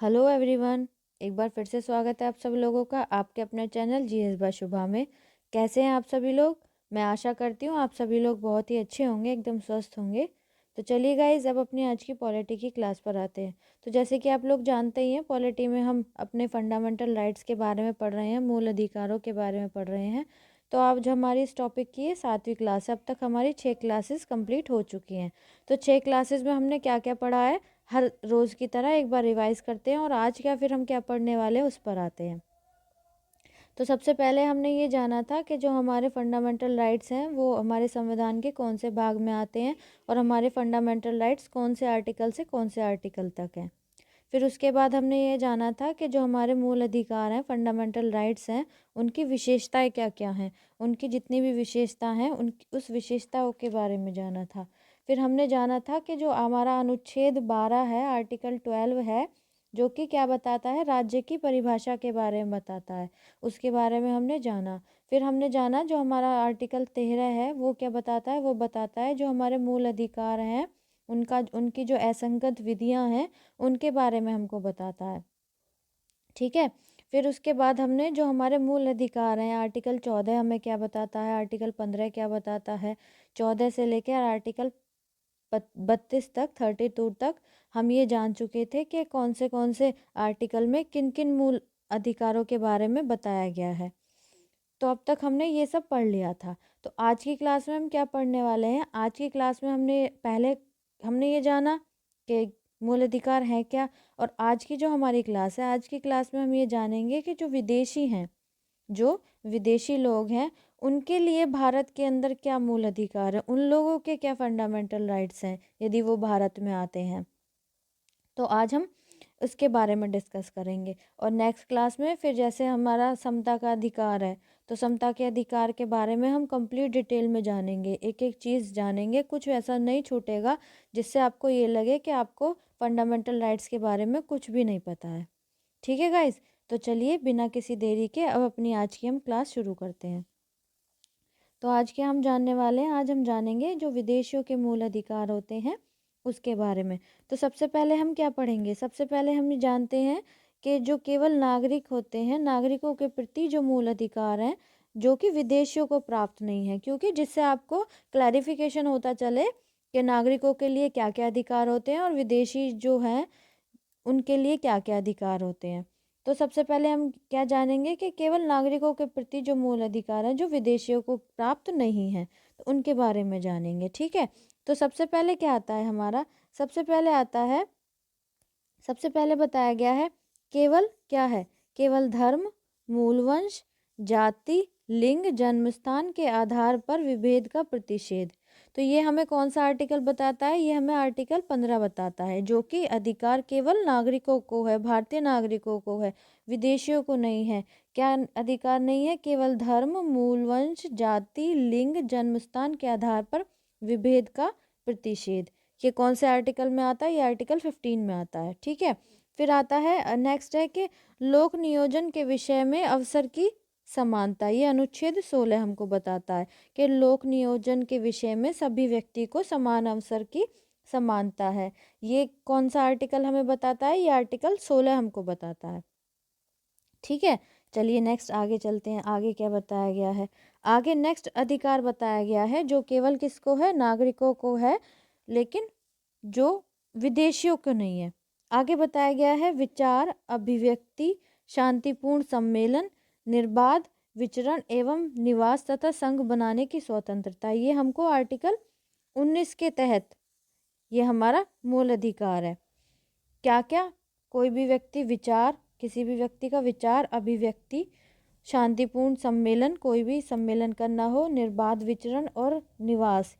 Hello everyone. एक बार फिर से स्वागत है आप सब लोगों का आपके अपने चैनल जीएस बाय शुभा में। कैसे हैं आप सभी लोग? मैं आशा करती हूँ आप सभी लोग बहुत ही अच्छे होंगे, एकदम स्वस्थ होंगे। तो चलिए गाइज, अब अपनी आज की पॉलिटी की क्लास पर आते हैं। तो जैसे कि आप लोग जानते ही हैं, पॉलिटी में हम अपने फंडामेंटल राइट्स के बारे में पढ़ रहे हैं, मूल अधिकारों के बारे में पढ़ रहे हैं। तो आज जो हमारी इस टॉपिक की ये 7वीं क्लास है। अब तक हमारी 6 क्लासेस कंप्लीट हो चुकी हैं। तो 6 क्लासेस में हमने क्या क्या पढ़ा है, हर रोज़ की तरह एक बार रिवाइज करते हैं और आज क्या फिर हम क्या पढ़ने वाले हैं उस पर आते हैं। तो सबसे पहले हमने ये जाना था कि जो हमारे फंडामेंटल राइट्स हैं वो हमारे संविधान के कौन से भाग में आते हैं और हमारे फंडामेंटल राइट्स कौन से आर्टिकल से कौन से आर्टिकल तक हैं। फिर उसके बाद हमने ये जाना था कि जो हमारे मूल अधिकार हैं, फंडामेंटल राइट्स हैं, उनकी विशेषताएं क्या क्या हैं, उनकी जितनी भी विशेषता हैं उन उस विशेषताओं के बारे में जाना था। फिर हमने जाना था कि जो हमारा अनुच्छेद 12 है, आर्टिकल 12 है, जो कि क्या बताता है, राज्य की परिभाषा के बारे में बताता है, उसके बारे में हमने जाना। फिर हमने जाना जो हमारा आर्टिकल 13 है वो क्या बताता है, वो बताता है जो हमारे मूल अधिकार हैं उनका उनकी जो असंगत विधियां हैं उनके बारे में हमको बताता है। ठीक है। फिर उसके बाद हमने जो हमारे मूल अधिकार हैं, आर्टिकल 14 हमें क्या बताता है, आर्टिकल 15 क्या बताता है, 14 से लेकर आर्टिकल 32 तक, 32 तक हम ये जान चुके थे कि कौन से आर्टिकल में किन किन मूल अधिकारों के बारे में बताया गया है। तो अब तक हमने ये सब पढ़ लिया था। तो आज की क्लास में हम क्या पढ़ने वाले हैं, आज की क्लास में हमने ये जाना कि मूल अधिकार है क्या। और आज की जो हमारी क्लास है, आज की क्लास में हम ये जानेंगे कि जो विदेशी हैं, जो विदेशी लोग हैं, उनके लिए भारत के अंदर क्या मूल अधिकार है, उन लोगों के क्या फंडामेंटल राइट्स हैं यदि वो भारत में आते हैं। तो आज हम उसके बारे में डिस्कस करेंगे। और नेक्स्ट क्लास में फिर जैसे हमारा समता का अधिकार है, तो समता के अधिकार के बारे में हम कंप्लीट डिटेल में जानेंगे, एक एक चीज़ जानेंगे, कुछ ऐसा नहीं छूटेगा जिससे आपको ये लगे कि आपको फंडामेंटल राइट्स के बारे में कुछ भी नहीं पता है। ठीक है गाइज, तो चलिए बिना किसी देरी के अब अपनी आज की हम क्लास शुरू करते हैं। तो आज क्या हम जानने वाले हैं, आज हम जानेंगे जो विदेशियों के मूल अधिकार होते हैं उसके बारे में। तो सबसे पहले हम क्या पढ़ेंगे, सबसे पहले हम ये जानते हैं कि जो केवल नागरिक होते हैं, नागरिकों के प्रति जो मूल अधिकार हैं जो कि विदेशियों को प्राप्त नहीं है, क्योंकि जिससे आपको क्लैरिफिकेशन होता चले कि नागरिकों के लिए क्या क्या अधिकार होते हैं और विदेशी जो हैं उनके लिए क्या क्या अधिकार होते हैं। तो सबसे पहले हम क्या जानेंगे कि केवल नागरिकों के प्रति जो मूल अधिकार हैं जो विदेशियों को प्राप्त नहीं हैं, तो उनके बारे में जानेंगे। ठीक है। तो सबसे पहले क्या आता है हमारा, सबसे पहले आता है, सबसे पहले बताया गया है केवल क्या है, केवल धर्म, मूलवंश, जाति, लिंग, जन्मस्थान के आधार पर विभेद का प्रतिषेध। तो ये हमें कौन सा आर्टिकल बताता है, ये हमें आर्टिकल 15 बताता है, जो कि अधिकार केवल नागरिकों को है, भारतीय नागरिकों को है, विदेशियों को नहीं है। क्या अधिकार नहीं है, केवल धर्म, मूलवंश, जाति, लिंग, जन्मस्थान के आधार पर विभेद का प्रतिषेध। ये कौन से आर्टिकल में आता है, ये आर्टिकल 15 में आता है। ठीक है। फिर आता है नेक्स्ट है कि लोक नियोजन के विषय में अवसर की समानता। ये अनुच्छेद 16 हमको बताता है कि लोक नियोजन के विषय में सभी व्यक्ति को समान अवसर की समानता है। ये कौन सा आर्टिकल हमें बताता है, ये आर्टिकल 16 हमको बताता है। ठीक है। चलिए नेक्स्ट आगे चलते हैं, आगे क्या बताया गया है। आगे नेक्स्ट अधिकार बताया गया है जो केवल किसको है, नागरिकों को है, लेकिन जो विदेशियों को नहीं है। आगे बताया गया है विचार, अभिव्यक्ति, शांतिपूर्ण सम्मेलन, निर्बाध विचरण एवं निवास तथा संघ बनाने की स्वतंत्रता। ये हमको आर्टिकल 19 के तहत ये हमारा मूल अधिकार है। क्या क्या, कोई भी व्यक्ति विचार, किसी भी व्यक्ति का विचार, अभिव्यक्ति, शांतिपूर्ण सम्मेलन, कोई भी सम्मेलन करना हो, निर्बाध विचरण और निवास,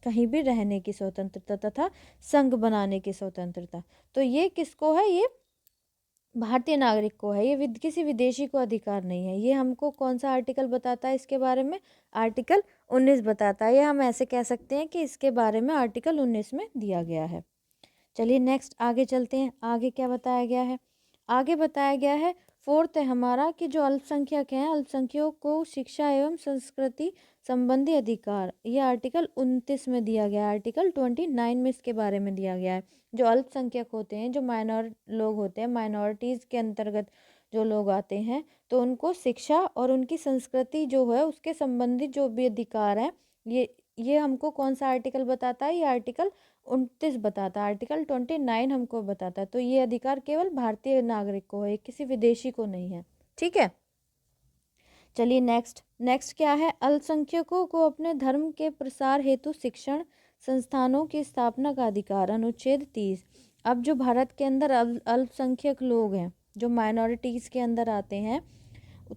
कहीं भी रहने की स्वतंत्रता तथा संघ बनाने की स्वतंत्रता। तो ये किसको है, ये भारतीय नागरिक को है, ये किसी विदेशी को अधिकार नहीं है। ये हमको कौन सा आर्टिकल बताता है इसके बारे में, आर्टिकल 19 बताता है। ये हम ऐसे कह सकते हैं कि इसके बारे में आर्टिकल 19 में दिया गया है। चलिए नेक्स्ट आगे चलते हैं, आगे क्या बताया गया है। आगे बताया गया है फोर्थ है हमारा कि जो अल्पसंख्यक हैं, अल्पसंख्यकों को शिक्षा एवं संस्कृति संबंधी अधिकार, ये आर्टिकल 29 में दिया गया है। आर्टिकल 29 में इसके बारे में दिया गया है। जो अल्पसंख्यक होते हैं, जो माइनॉर लोग होते हैं, माइनॉरिटीज़ के अंतर्गत जो लोग आते हैं, तो उनको शिक्षा और उनकी संस्कृति जो है उसके संबंधित जो भी अधिकार है, ये हमको कौन सा आर्टिकल बताता है? ये आर्टिकल 29 बताता है। आर्टिकल 29 हमको बताता है। तो ये अधिकार केवल भारतीय नागरिक को है, किसी विदेशी को नहीं है। ठीक है, चलिए नेक्स्ट क्या है? अल्पसंख्यकों को अपने धर्म के प्रसार हेतु शिक्षण संस्थानों की स्थापना का अधिकार, अनुच्छेद 30। अब जो भारत के अंदर अल्पसंख्यक लोग हैं, जो माइनॉरिटीज़ के अंदर आते हैं,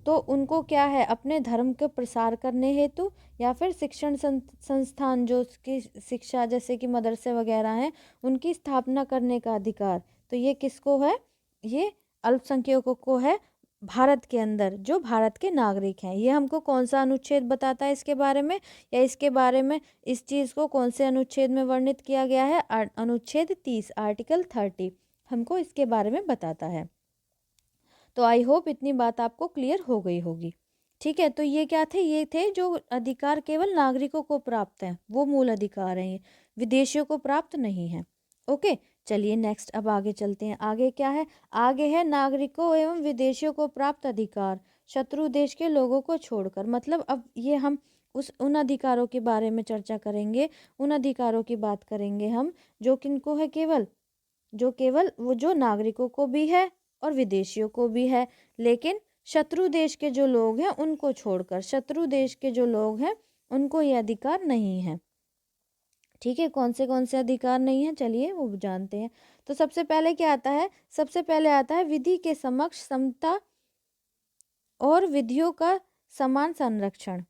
तो उनको क्या है? अपने धर्म के प्रसार करने हेतु या फिर शिक्षण संस्थान जो उसकी शिक्षा जैसे कि मदरसे वगैरह हैं, उनकी स्थापना करने का अधिकार। तो ये किसको है? ये अल्पसंख्यकों को है, भारत के अंदर जो भारत के नागरिक हैं। ये हमको कौन सा अनुच्छेद बताता है इसके बारे में, या इसके बारे में इस चीज़ को कौन से अनुच्छेद में वर्णित किया गया है? अनुच्छेद 30, आर्टिकल 30 हमको इसके बारे में बताता है। तो आई होप इतनी बात आपको क्लियर हो गई होगी। ठीक है, तो ये क्या थे? ये थे जो अधिकार केवल नागरिकों को प्राप्त हैं, वो मूल अधिकार हैं, ये विदेशियों को प्राप्त नहीं है। ओके, चलिए नेक्स्ट अब आगे चलते हैं। आगे क्या है? आगे है नागरिकों एवं विदेशियों को प्राप्त अधिकार शत्रु देश के लोगों को छोड़कर। मतलब अब ये हम उन अधिकारों के बारे में चर्चा करेंगे, उन अधिकारों की बात करेंगे हम जो किनको है? केवल वो जो नागरिकों को भी है और विदेशियों को भी है, लेकिन शत्रु देश के जो लोग हैं उनको छोड़कर, शत्रु देश के जो लोग हैं उनको ये अधिकार नहीं है। ठीक है, कौन से अधिकार नहीं है? चलिए वो जानते हैं। तो सबसे पहले क्या आता है? सबसे पहले आता है विधि के समक्ष समता और विधियों का समान संरक्षण।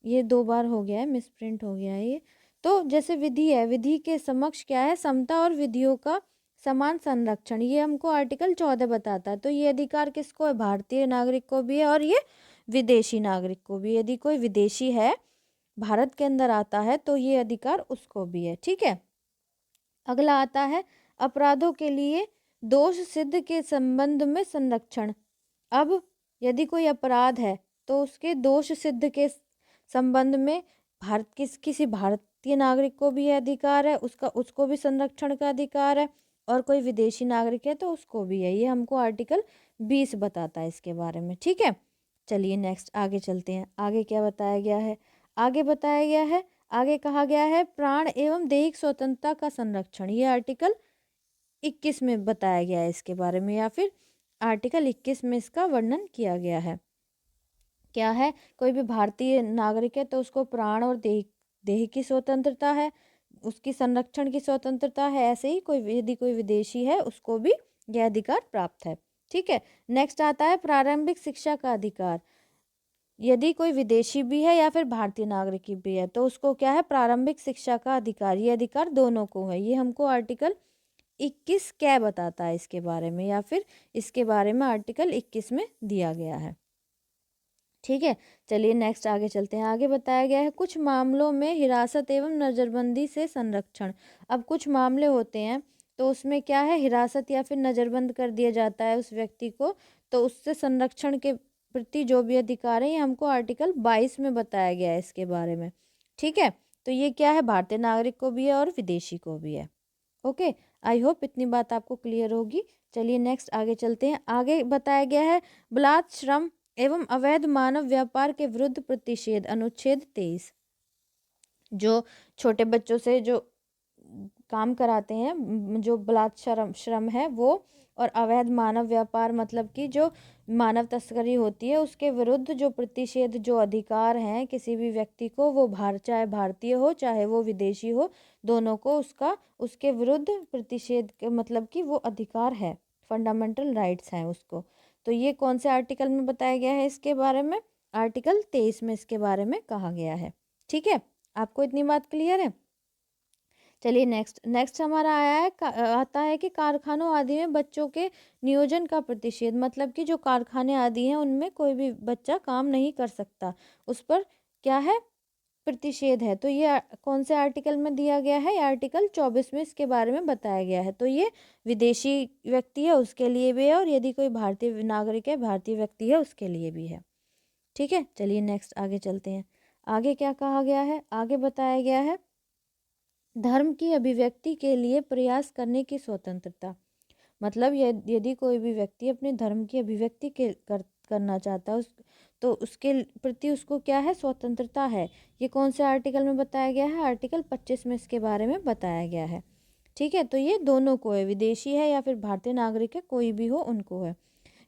ये 2 बार हो गया है, मिसप्रिंट हो गया है ये। तो जैसे विधि है, विधि के समक्ष क्या है? समता और विधियों का समान संरक्षण, ये हमको आर्टिकल 14 बताता है। तो ये अधिकार किसको है? भारतीय नागरिक को भी है और ये विदेशी नागरिक को भी। यदि कोई विदेशी है, भारत के अंदर आता है, तो ये अधिकार उसको भी है। ठीक है, अगला आता है अपराधों के लिए दोष सिद्ध के संबंध में संरक्षण। अब यदि कोई अपराध है तो उसके दोष सिद्ध के संबंध में किसी भारतीय नागरिक को भी अधिकार है, उसको भी संरक्षण का अधिकार है, और कोई विदेशी नागरिक है तो उसको भी है। ये हमको आर्टिकल 20 बताता है इसके बारे में। ठीक है, चलिए नेक्स्ट आगे चलते हैं। आगे क्या बताया गया है? आगे कहा गया है प्राण एवं दैहिक स्वतंत्रता का संरक्षण। ये आर्टिकल 21 में बताया गया है इसके बारे में, या फिर आर्टिकल 21 में इसका वर्णन किया गया है। क्या है? कोई भी भारतीय नागरिक है तो उसको प्राण और देह की स्वतंत्रता है, उसकी संरक्षण की स्वतंत्रता है। ऐसे ही यदि कोई विदेशी है उसको भी यह अधिकार प्राप्त है। ठीक है, नेक्स्ट आता है प्रारंभिक शिक्षा का अधिकार। यदि कोई विदेशी भी है या फिर भारतीय नागरिक भी है तो उसको क्या है? प्रारंभिक शिक्षा का अधिकार। ये अधिकार दोनों को है। ये हमको आर्टिकल 21 क्या बताता है इसके बारे में, या फिर इसके बारे में आर्टिकल 21 में दिया गया है। ठीक है, चलिए नेक्स्ट आगे चलते हैं। आगे बताया गया है कुछ मामलों में हिरासत एवं नज़रबंदी से संरक्षण। अब कुछ मामले होते हैं तो उसमें क्या है? हिरासत या फिर नज़रबंद कर दिया जाता है उस व्यक्ति को, तो उससे संरक्षण के प्रति जो भी अधिकार है ये हमको आर्टिकल 22 में बताया गया है इसके बारे में। ठीक है, तो ये क्या है? भारतीय नागरिक को भी है और विदेशी को भी है। ओके, आई होप इतनी बात आपको क्लियर होगी। चलिए नेक्स्ट आगे चलते हैं। आगे बताया गया है बलात् श्रम एवं अवैध मानव व्यापार के विरुद्ध प्रतिषेध, अनुच्छेद 23। जो छोटे बच्चों से जो काम कराते हैं, जो बलात् श्रम है वो, और अवैध मानव व्यापार मतलब कि जो मानव तस्करी होती है, उसके विरुद्ध जो प्रतिषेध, जो अधिकार हैं किसी भी व्यक्ति को, वो चाहे भारतीय हो चाहे वो विदेशी हो, दोनों को उसके विरुद्ध प्रतिषेध मतलब कि वो अधिकार है, फंडामेंटल राइट्स हैं उसको। तो ये कौन से आर्टिकल में बताया गया है इसके बारे में? आर्टिकल 23 में इसके बारे में कहा गया है। ठीक है, आपको इतनी बात क्लियर है? चलिए नेक्स्ट हमारा आता है कि कारखानों आदि में बच्चों के नियोजन का प्रतिषेध। मतलब कि जो कारखाने आदि हैं उनमें कोई भी बच्चा काम नहीं कर सकता, उस पर क्या है? प्रतिषेध है, तो ये कौन से आर्टिकल में दिया गया है? आर्टिकल 24 में इसके बारे में बताया गया है। तो ये विदेशी व्यक्ति है उसके लिए भी है, और यदि कोई भारतीय नागरिक है, भारतीय व्यक्ति है, उसके लिए भी है। ठीक है, चलिए नेक्स्ट आगे चलते हैं। आगे क्या कहा गया है? आगे बताया गया है धर्म की अभिव्यक्ति के लिए प्रयास करने की स्वतंत्रता। मतलब यदि कोई भी व्यक्ति अपने धर्म की अभिव्यक्ति करना चाहता है तो उसके प्रति उसको क्या है? स्वतंत्रता है। ये कौन से आर्टिकल में बताया गया है? आर्टिकल 25 में इसके बारे में बताया गया है। ठीक है, तो ये दोनों को है, विदेशी है या फिर भारतीय नागरिक है, कोई भी हो उनको है।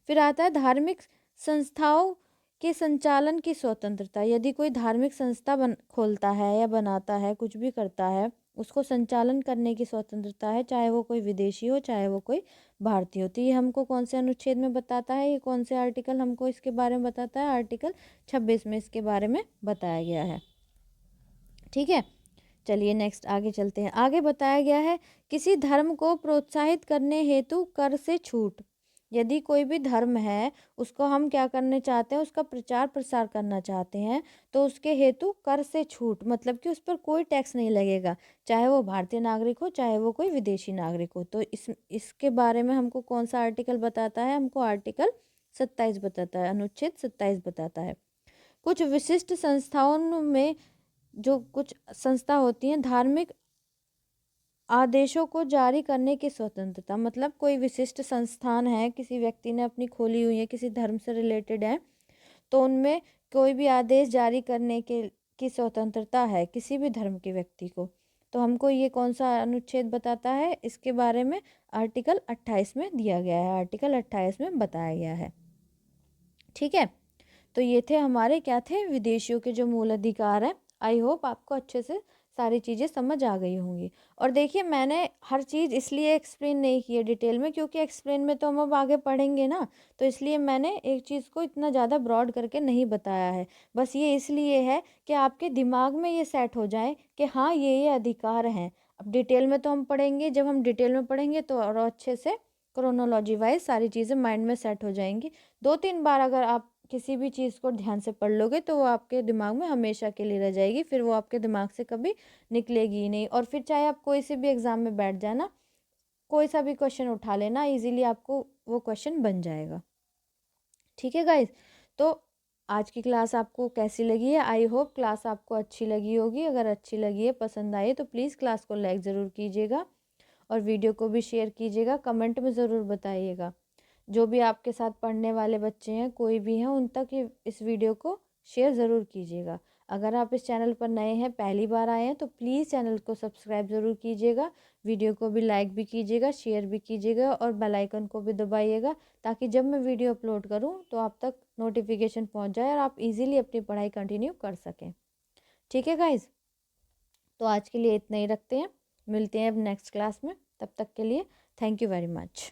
फिर आता है धार्मिक संस्थाओं के संचालन की स्वतंत्रता। यदि कोई धार्मिक संस्था खोलता है या बनाता है, कुछ भी करता है, उसको संचालन करने की स्वतंत्रता है, चाहे वो कोई विदेशी हो चाहे वो कोई भारतीय हो। तो ये हमको कौन से अनुच्छेद में बताता है? ये कौन से आर्टिकल हमको इसके बारे में बताता है? आर्टिकल 26 में इसके बारे में बताया गया है। ठीक है, चलिए नेक्स्ट आगे चलते हैं। आगे बताया गया है किसी धर्म को प्रोत्साहित करने हेतु कर से छूट। यदि कोई भी धर्म है उसको हम क्या करने चाहते हैं? उसका प्रचार प्रसार करना चाहते हैं, तो उसके हेतु कर से छूट, मतलब कि उस पर कोई टैक्स नहीं लगेगा, चाहे वो भारतीय नागरिक हो चाहे वो कोई विदेशी नागरिक हो। तो इसके बारे में हमको कौन सा आर्टिकल बताता है? हमको आर्टिकल 27 बताता है, अनुच्छेद 27 बताता है। कुछ विशिष्ट संस्थाओं में, जो कुछ संस्था होती हैं, धार्मिक आदेशों को जारी करने की स्वतंत्रता। मतलब कोई विशिष्ट संस्थान है, किसी व्यक्ति ने अपनी खोली हुई है, किसी धर्म से रिलेटेड है, तो उनमें कोई भी आदेश जारी करने के की स्वतंत्रता है किसी भी धर्म के व्यक्ति को। तो हमको ये कौन सा अनुच्छेद बताता है? इसके बारे में आर्टिकल 28 में दिया गया है, आर्टिकल 28 में बताया गया है। ठीक है, तो ये थे हमारे क्या थे? विदेशियों के जो मूल अधिकार हैं। आई होप आपको अच्छे से सारी चीज़ें समझ आ गई होंगी। और देखिए, मैंने हर चीज़ इसलिए एक्सप्लेन नहीं की है डिटेल में, क्योंकि एक्सप्लेन में तो हम अब आगे पढ़ेंगे ना, तो इसलिए मैंने एक चीज़ को इतना ज़्यादा ब्रॉड करके नहीं बताया है। बस ये इसलिए है कि आपके दिमाग में ये सेट हो जाए कि हाँ ये अधिकार हैं। अब डिटेल में तो हम पढ़ेंगे, जब हम डिटेल में पढ़ेंगे तो और अच्छे से क्रोनोलॉजी वाइज सारी चीज़ें माइंड में सेट हो जाएंगी। 2-3 बार अगर आप किसी भी चीज़ को ध्यान से पढ़ लोगे तो वो आपके दिमाग में हमेशा के लिए रह जाएगी, फिर वो आपके दिमाग से कभी निकलेगी ही नहीं। और फिर चाहे आप कोई से भी एग्ज़ाम में बैठ जाना, कोई सा भी क्वेश्चन उठा लेना, इजीली आपको वो क्वेश्चन बन जाएगा। ठीक है गाइज, तो आज की क्लास आपको कैसी लगी है? आई होप क्लास आपको अच्छी लगी होगी। अगर अच्छी लगी है, पसंद आई, तो प्लीज़ क्लास को लाइक ज़रूर कीजिएगा और वीडियो को भी शेयर कीजिएगा, कमेंट में ज़रूर बताइएगा। जो भी आपके साथ पढ़ने वाले बच्चे हैं, कोई भी हैं, उन तक इस वीडियो को शेयर ज़रूर कीजिएगा। अगर आप इस चैनल पर नए हैं, पहली बार आए हैं, तो प्लीज़ चैनल को सब्सक्राइब ज़रूर कीजिएगा, वीडियो को भी लाइक भी कीजिएगा, शेयर भी कीजिएगा और बेल आइकन को भी दबाइएगा, ताकि जब मैं वीडियो अपलोड करूं तो आप तक नोटिफिकेशन पहुंच जाए और आप इजीली अपनी पढ़ाई कंटिन्यू कर सकें। ठीक है गाइज़, तो आज के लिए इतना ही रखते हैं, मिलते हैं अब नेक्स्ट क्लास में। तब तक के लिए थैंक यू वेरी मच।